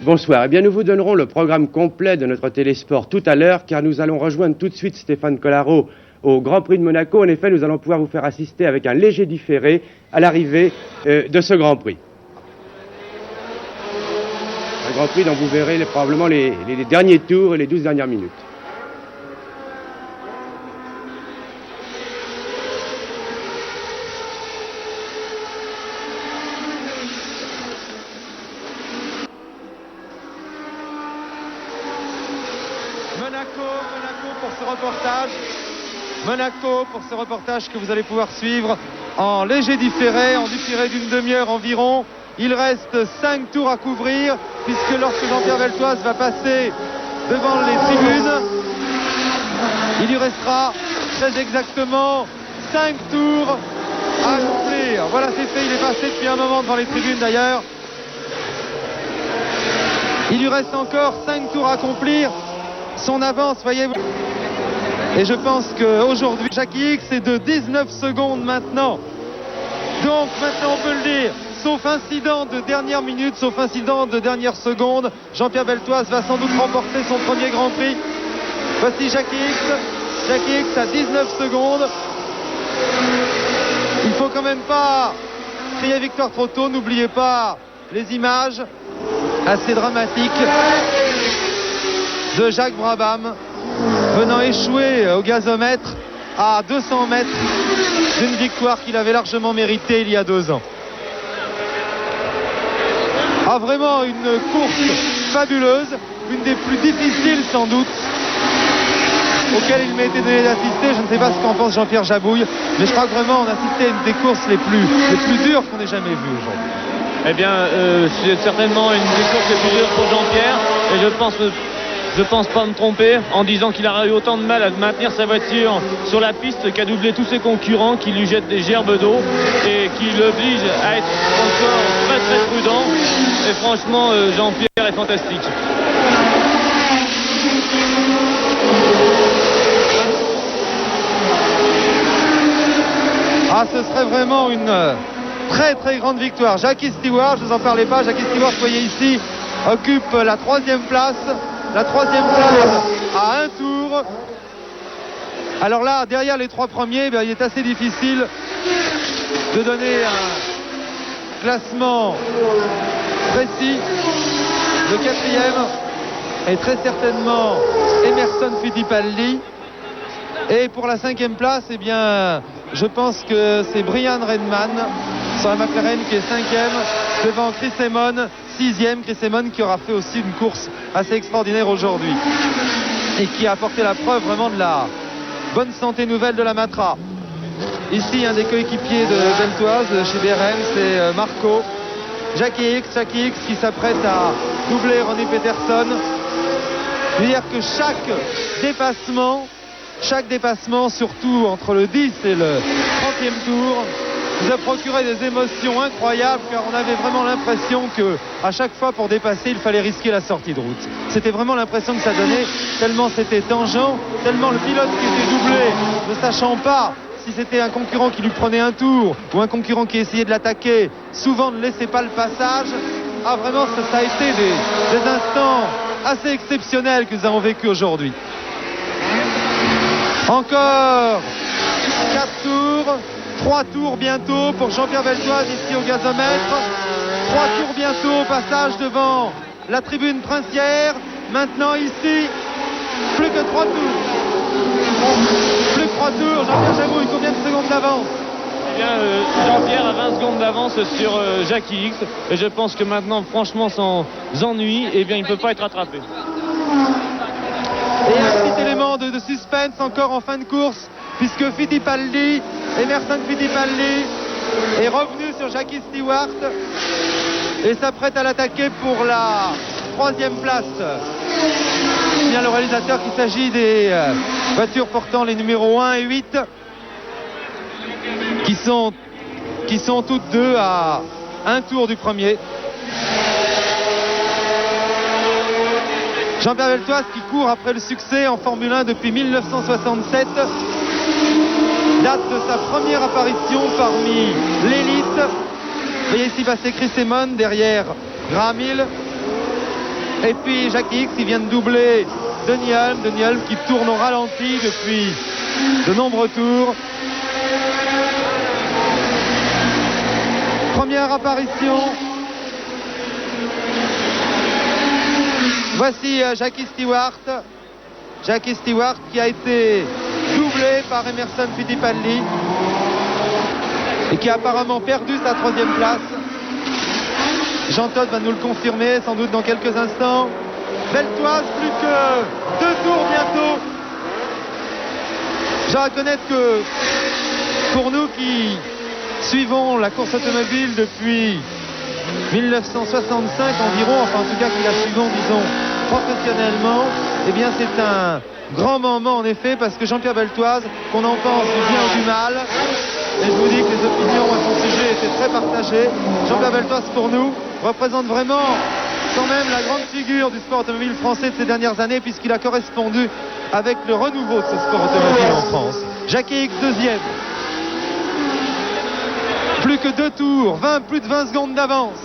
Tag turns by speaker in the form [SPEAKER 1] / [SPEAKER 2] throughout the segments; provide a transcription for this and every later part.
[SPEAKER 1] Bonsoir. Eh bien, nous vous donnerons le programme complet de notre télésport tout à l'heure, car nous allons rejoindre tout de suite Stéphane Collaro au Grand Prix de Monaco. En effet, nous allons pouvoir vous faire assister avec un léger différé à l'arrivée de ce Grand Prix. Un Grand Prix dont vous verrez probablement les derniers tours et les 12 dernières minutes.
[SPEAKER 2] Monaco pour ce reportage que vous allez pouvoir suivre en léger différé, en différé d'une demi-heure environ. Il reste 5 tours à couvrir puisque lorsque Jean-Pierre Beltoise va passer devant les tribunes, il lui restera très exactement 5 tours à accomplir. Voilà, c'est fait, il est passé depuis un moment devant les tribunes d'ailleurs. Il lui reste encore 5 tours à accomplir. Son avance, voyez-vous. Et je pense qu'aujourd'hui, Jackie X est de 19 secondes maintenant. Donc maintenant on peut le dire, sauf incident de dernière minute, sauf incident de dernière seconde, Jean-Pierre Beltoise va sans doute remporter son premier Grand Prix. Voici Jackie X. Jackie X à 19 secondes. Il faut quand même pas crier victoire trop tôt. N'oubliez pas les images assez dramatiques de Jacques Brabham venant échouer au gazomètre à 200 mètres d'une victoire qu'il avait largement méritée il y a 2 ans. Ah, vraiment une course fabuleuse, une des plus difficiles sans doute auxquelles il m'a été donné d'assister. Je ne sais pas ce qu'en pense Jean-Pierre Jabouille, mais je crois que vraiment on a assisté à une des courses les plus dures qu'on ait jamais vues aujourd'hui.
[SPEAKER 3] Eh bien, c'est certainement une des courses les plus dures pour Jean-Pierre, et je pense pas me tromper en disant qu'il a eu autant de mal à maintenir sa voiture sur la piste qu'à doubler tous ses concurrents qui lui jettent des gerbes d'eau et qui l'obligent à être encore très très prudent. Et franchement, Jean-Pierre est fantastique.
[SPEAKER 2] Ah, ce serait vraiment une très très grande victoire. Jackie Stewart, je ne vous en parlais pas, Jackie Stewart, voyez ici, occupe la 3e place. La 3e place à 1 tour. Alors là, derrière les 3 premiers, il est assez difficile de donner un classement précis. Le 4e est très certainement Emerson Fittipaldi. Et pour la 5e place, eh bien, je pense que c'est Brian Redman sur la McLaren qui est 5e devant Chris Amon, 6e. Chris Amon qui aura fait aussi une course assez extraordinaire aujourd'hui et qui a apporté la preuve vraiment de la bonne santé nouvelle de la Matra. Ici, un des coéquipiers de Beltoise chez BRM, c'est Marco. Jackie X qui s'apprête à doubler Ronnie Peterson. Je veux dire que chaque dépassement, surtout entre le 10 et le 30e tour, nous a procuré des émotions incroyables, car on avait vraiment l'impression que à chaque fois pour dépasser il fallait risquer la sortie de route. C'était vraiment l'impression que ça donnait, tellement c'était tangent, tellement le pilote qui était doublé, ne sachant pas si c'était un concurrent qui lui prenait un tour ou un concurrent qui essayait de l'attaquer, souvent ne laissait pas le passage. Ah, vraiment ça a été des instants assez exceptionnels que nous avons vécu aujourd'hui. Encore 4 tours, 3 tours bientôt pour Jean-Pierre Beltoise ici au gazomètre. 3 tours bientôt, passage devant la tribune princière. Maintenant ici, plus que 3 tours. Plus que 3 tours, Jean-Pierre Jabouille, combien de secondes d'avance?
[SPEAKER 3] Eh bien, Jean-Pierre a 20 secondes d'avance sur Jackie X. Et je pense que maintenant, franchement, sans ennui, eh bien, il ne peut pas être rattrapé.
[SPEAKER 2] Et un petit élément de suspense encore en fin de course, puisque Emerson Fittipaldi est revenu sur Jackie Stewart et s'apprête à l'attaquer pour la 3e place. Il vient le réalisateur qu'il s'agit des voitures portant les numéros 1 et 8 qui sont toutes deux à 1 tour du premier. Jean-Pierre Beltoise qui court après le succès en Formule 1 depuis 1967, date de sa première apparition parmi l'élite. Voyez ici passer Chris Amon derrière Graham Hill. Et puis Jackie X, il vient de doubler Denis Hulme qui tourne au ralenti depuis de nombreux tours. Première apparition. Voici Jackie Stewart qui a été doublé par Emerson Fittipaldi et qui a apparemment perdu sa 3e place. Jean Todt va nous le confirmer sans doute dans quelques instants. Beltoise, plus que 2 tours bientôt. Je dois reconnaître que pour nous qui suivons la course automobile depuis 1965 environ, enfin en tout cas qui la suivons, disons, professionnellement, eh bien c'est un grand moment en effet, parce que Jean-Pierre Beltoise, qu'on en pense du bien ou du mal, et je vous dis que les opinions à son sujet étaient très partagées, Jean-Pierre Beltoise pour nous représente vraiment quand même la grande figure du sport automobile français de ces dernières années, puisqu'il a correspondu avec le renouveau de ce sport automobile en France. Jackie X 2e. Plus que 2 tours, plus de 20 secondes d'avance.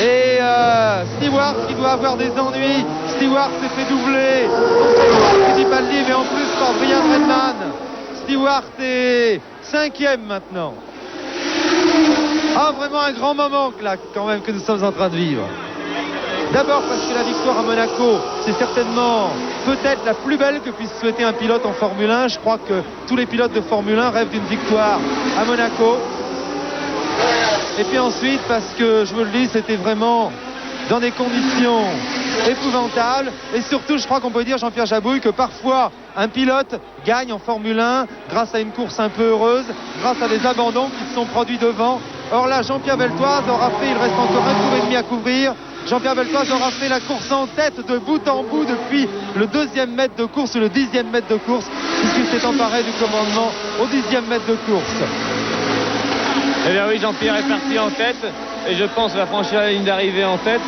[SPEAKER 2] Et Stewart qui doit avoir des ennuis. Stewart s'est fait doubler. Fittipaldi, mais en plus par Brian Redman. Stewart est 5e maintenant. Ah, vraiment un grand moment là, quand même, que nous sommes en train de vivre. D'abord parce que la victoire à Monaco, c'est certainement peut-être la plus belle que puisse souhaiter un pilote en Formule 1. Je crois que tous les pilotes de Formule 1 rêvent d'une victoire à Monaco. Et puis ensuite parce que, je vous le dis, c'était vraiment dans des conditions épouvantables. Et surtout, je crois qu'on peut dire, Jean-Pierre Jabouille, que parfois un pilote gagne en Formule 1 grâce à une course un peu heureuse, grâce à des abandons qui se sont produits devant. Or là, Jean-Pierre Beltoise aura fait, il reste encore un tour et demi à couvrir. Jean-Pierre Beltoise aura fait la course en tête de bout en bout depuis le 2e mètre de course ou le 10e mètre de course, puisqu'il s'est emparé du commandement au 10e mètre de course.
[SPEAKER 3] Eh bien oui, Jean-Pierre est parti en tête et je pense va franchir la ligne d'arrivée en tête,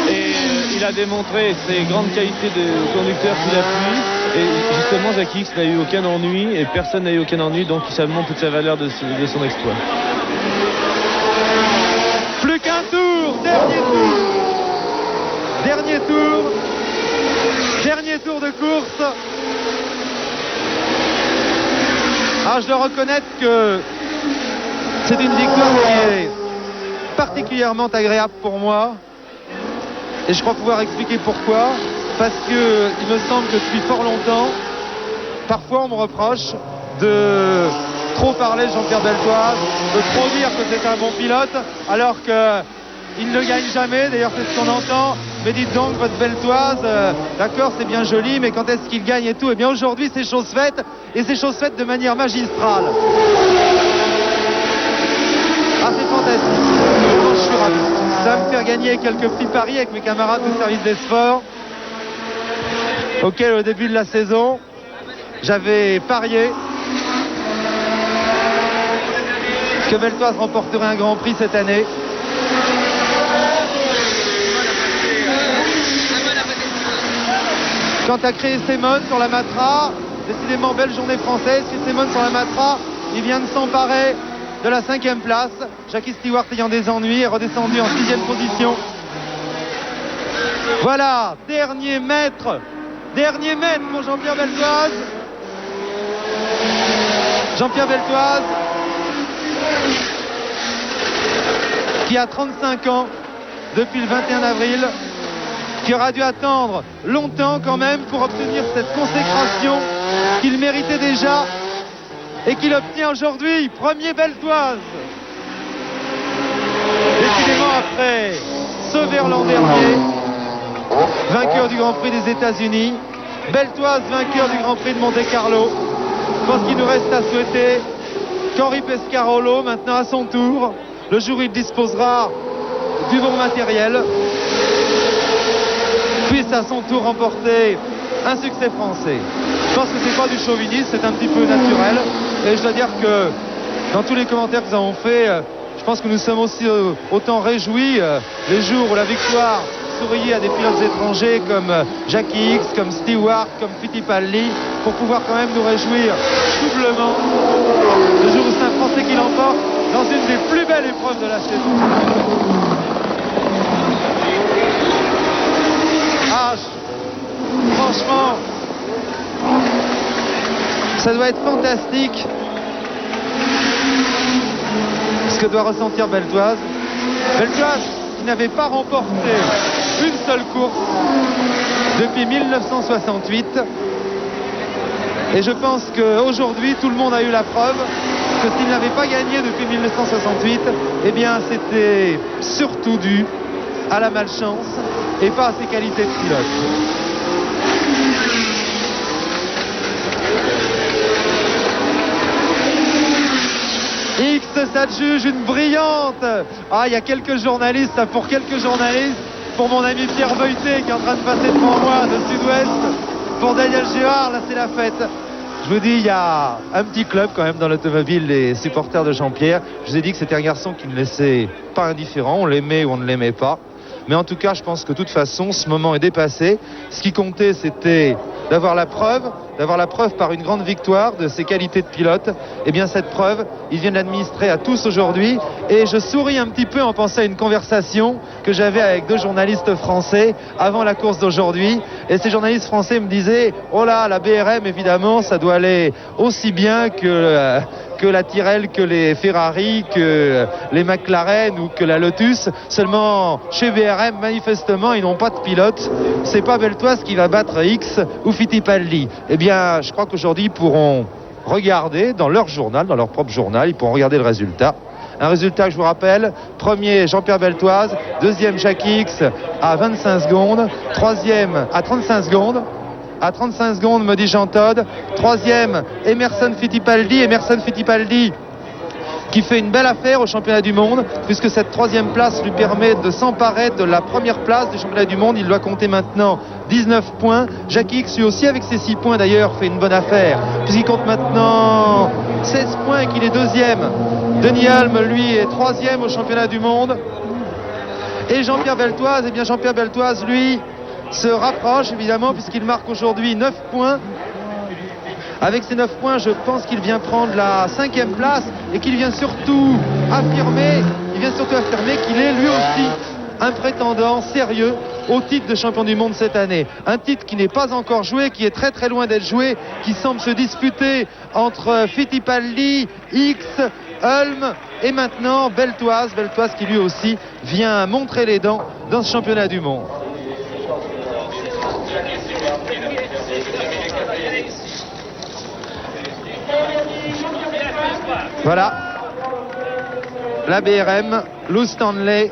[SPEAKER 3] et il a démontré ses grandes qualités de conducteur sous la pluie, et justement Jackie X n'a eu aucun ennui et personne n'a eu aucun ennui, donc ça montre toute sa valeur de son exploit.
[SPEAKER 2] Plus qu'un tour, dernier tour de course. Ah, je dois reconnaître que c'est une victoire qui est particulièrement agréable pour moi, et je crois pouvoir expliquer pourquoi. Parce que il me semble que depuis fort longtemps, parfois on me reproche de trop parler de Jean-Pierre Beltoise, de trop dire que c'est un bon pilote, alors qu'il ne gagne jamais. D'ailleurs, c'est ce qu'on entend. Mais dites donc, votre Beltoise, d'accord, c'est bien joli, mais quand est-ce qu'il gagne et tout? Eh bien, aujourd'hui, c'est chose faite, et c'est chose faite de manière magistrale. Ah, c'est fantastique. Je suis ravi. Ça va me faire gagner quelques petits paris avec mes camarades du service des sports, auquel au début de la saison, j'avais parié que Beltoise remporterait un Grand Prix cette année. Quant à Chris Simon sur la Matra, décidément belle journée française. Chris Simon sur la Matra, il vient de s'emparer de la 5e place. Jackie Stewart ayant des ennuis est redescendu en 6e position. Voilà, dernier mètre pour Jean-Pierre Beltoise. Jean-Pierre Beltoise, qui a 35 ans depuis le 21 avril, qui aura dû attendre longtemps quand même pour obtenir cette consécration qu'il méritait déjà et qu'il obtient aujourd'hui. Premier Beltoise. Décidément, après Sauver l'an dernier, vainqueur du Grand Prix des États-Unis, Beltoise vainqueur du Grand Prix de Monte-Carlo. Je pense qu'il nous reste à souhaiter qu'Henri Pescarolo, maintenant à son tour, le jour où il disposera du bon matériel, puisse à son tour remporter un succès français. Je pense que c'est pas du chauvinisme, c'est un petit peu naturel. Et je dois dire que dans tous les commentaires que nous avons faits, je pense que nous sommes aussi autant réjouis les jours où la victoire souriez à des pilotes étrangers comme Jackie X, comme Stewart, comme Fittipaldi, pour pouvoir quand même nous réjouir doublement le jour où c'est un Français qui l'emporte dans une des plus belles épreuves de la saison. Franchement, ça doit être fantastique ce que doit ressentir Beltoise. Beltoise qui n'avait pas remporté une seule course depuis 1968. Et je pense qu'aujourd'hui, tout le monde a eu la preuve que s'il n'avait pas gagné depuis 1968, eh bien, c'était surtout dû à la malchance et pas à ses qualités de pilote. X, ça juge une brillante. Il y a quelques journalistes, pour quelques journalistes, pour mon ami Pierre Beuté qui est en train de passer devant moi de Sud-Ouest, pour Daniel Géard, là c'est la fête. Je vous dis, il y a un petit club quand même dans l'automobile, les supporters de Jean-Pierre. Je vous ai dit que c'était un garçon qui ne laissait pas indifférent, on l'aimait ou on ne l'aimait pas. Mais en tout cas, je pense que de toute façon, ce moment est dépassé. Ce qui comptait, c'était d'avoir la preuve par une grande victoire de ses qualités de pilote. Et bien cette preuve, il vient de l'administrer à tous aujourd'hui. Et je souris un petit peu en pensant à une conversation que j'avais avec 2 journalistes français avant la course d'aujourd'hui. Et ces journalistes français me disaient, oh là, la BRM, évidemment, ça doit aller aussi bien que la Tyrrell, que les Ferrari, que les McLaren ou que la Lotus. Seulement, chez BRM, manifestement, ils n'ont pas de pilote. C'est pas Beltoise qui va battre X ou Fittipaldi. Eh bien, je crois qu'aujourd'hui, ils pourront regarder dans leur journal, dans leur propre journal, ils pourront regarder le résultat. Un résultat que je vous rappelle, premier Jean-Pierre Beltoise, deuxième Jackie X à 25 secondes, troisième à 35 secondes. À 35 secondes, me dit Jean Todt. Troisième, Emerson Fittipaldi qui fait une belle affaire au championnat du monde, puisque cette troisième place lui permet de s'emparer de la première place du championnat du monde. Il doit compter maintenant 19 points. Jackie X, lui aussi, avec ses 6 points d'ailleurs, fait une bonne affaire, puisqu'il compte maintenant 16 points et qu'il est deuxième. Denis Hulme, lui, est troisième au championnat du monde. Et Jean-Pierre Beltoise, lui, se rapproche évidemment, puisqu'il marque aujourd'hui 9 points. Avec ces 9 points, je pense qu'il vient prendre la 5e place et qu'il vient surtout affirmer qu'il est lui aussi un prétendant sérieux au titre de champion du monde cette année. Un titre qui n'est pas encore joué, qui est très très loin d'être joué, qui semble se disputer entre Fittipaldi, X, Hulme et maintenant Beltoise qui lui aussi vient montrer les dents dans ce championnat du monde. Voilà la BRM, Lou Stanley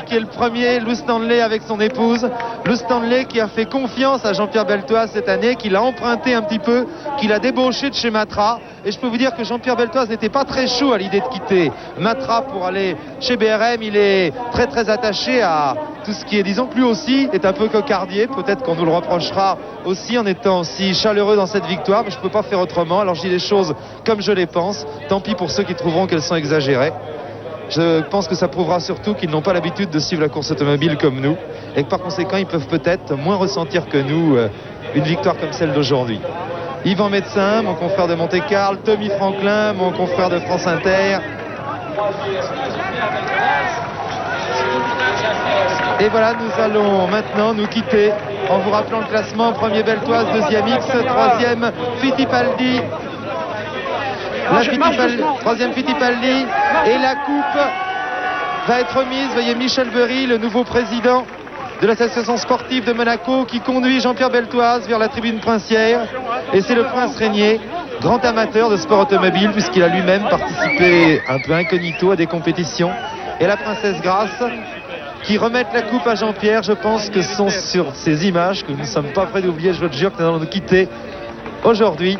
[SPEAKER 2] qui est le premier, Lou Stanley avec son épouse, Lou Stanley qui a fait confiance à Jean-Pierre Beltoise cette année, qui l'a emprunté un petit peu, qui l'a débauché de chez Matra. Et je peux vous dire que Jean-Pierre Beltoise n'était pas très chaud à l'idée de quitter Matra pour aller chez BRM. Il est très très attaché à tout ce qui est, disons que lui aussi est un peu cocardier. Peut-être qu'on nous le reprochera aussi en étant si chaleureux dans cette victoire, mais je ne peux pas faire autrement. Alors je dis les choses comme je les pense. Tant pis pour ceux qui trouveront qu'elles sont exagérées. Je pense que ça prouvera surtout qu'ils n'ont pas l'habitude de suivre la course automobile comme nous et que par conséquent ils peuvent peut-être moins ressentir que nous une victoire comme celle d'aujourd'hui. Yvan Médecin, mon confrère de Monte-Carlo, Tommy Franklin, mon confrère de France Inter. Et voilà, nous allons maintenant nous quitter en vous rappelant le classement. Premier Beltoise, deuxième X, troisième Fittipaldi. Troisième Fittipaldi. Et la coupe va être remise. Voyez Michel Berry, le nouveau président de l'association sportive de Monaco, qui conduit Jean-Pierre Beltoise vers la tribune princière. Et c'est le prince Régnier, grand amateur de sport automobile, puisqu'il a lui-même participé un peu incognito à des compétitions. Et la princesse Grace, qui remettent la coupe à Jean-Pierre. Je pense que ce sont sur ces images que nous ne sommes pas prêts d'oublier. Je vous jure que nous allons nous quitter aujourd'hui.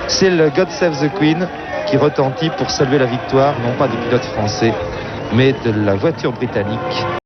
[SPEAKER 2] C'est le God Save the Queen qui retentit pour saluer la victoire, non pas des pilotes français, mais de la voiture britannique.